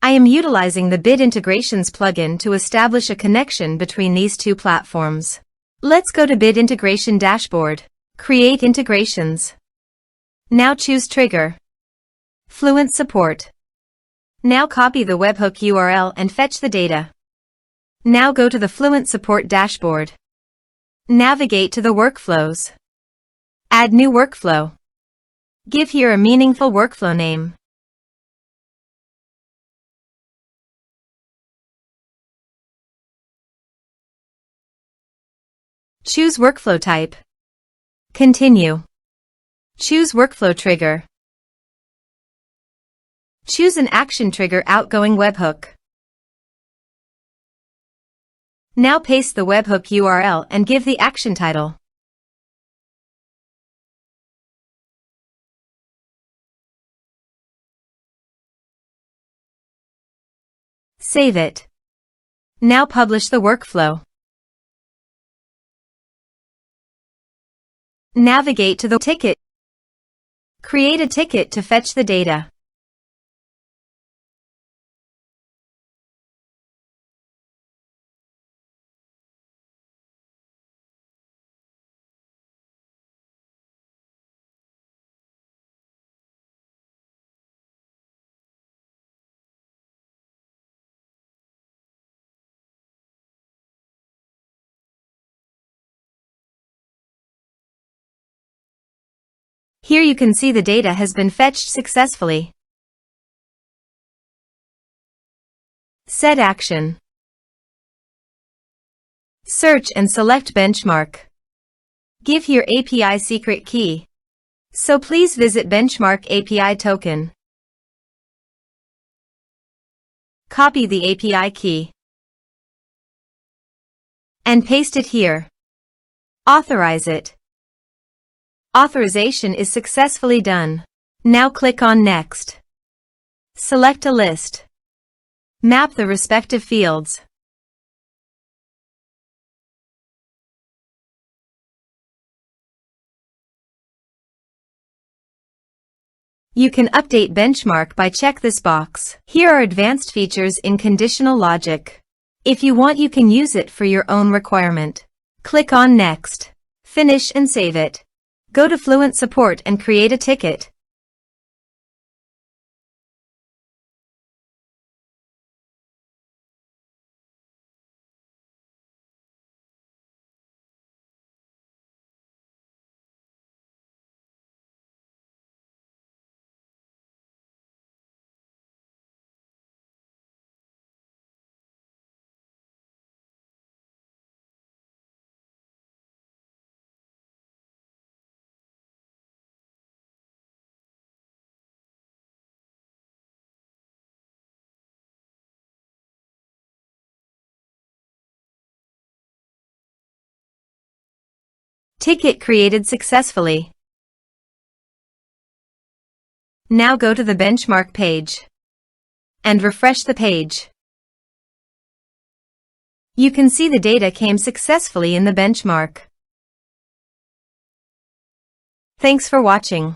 I am utilizing the Bid Integrations plugin to establish a connection between these two platforms. Let's go to Bid Integration Dashboard. Create integrations. Now choose Trigger. Fluent Support. Now copy the webhook URL and fetch the data. Now go to the Fluent Support dashboard. Navigate to the workflows. Add new workflow. Give here a meaningful workflow name. Choose workflow type. Continue. Choose workflow trigger. Choose an action trigger outgoing webhook. Now paste the webhook URL and give the action title. Save it. Now publish the workflow. Navigate to the ticket. Create a ticket to fetch the data. Here you can see the data has been fetched successfully. Set action. Search and select benchmark. Give here API secret key. So please visit benchmark API token. Copy the API key and paste it here. Authorize it. Authorization is successfully done. Now click on Next. Select a list. Map the respective fields. You can update benchmark by check this box. Here are advanced features in conditional logic. If you want, you can use it for your own requirement. Click on Next. Finish and save it. Go to Fluent Support and create a ticket. Ticket created successfully. Now go to the benchmark page and refresh the page. You can see the data came successfully in the benchmark. Thanks for watching.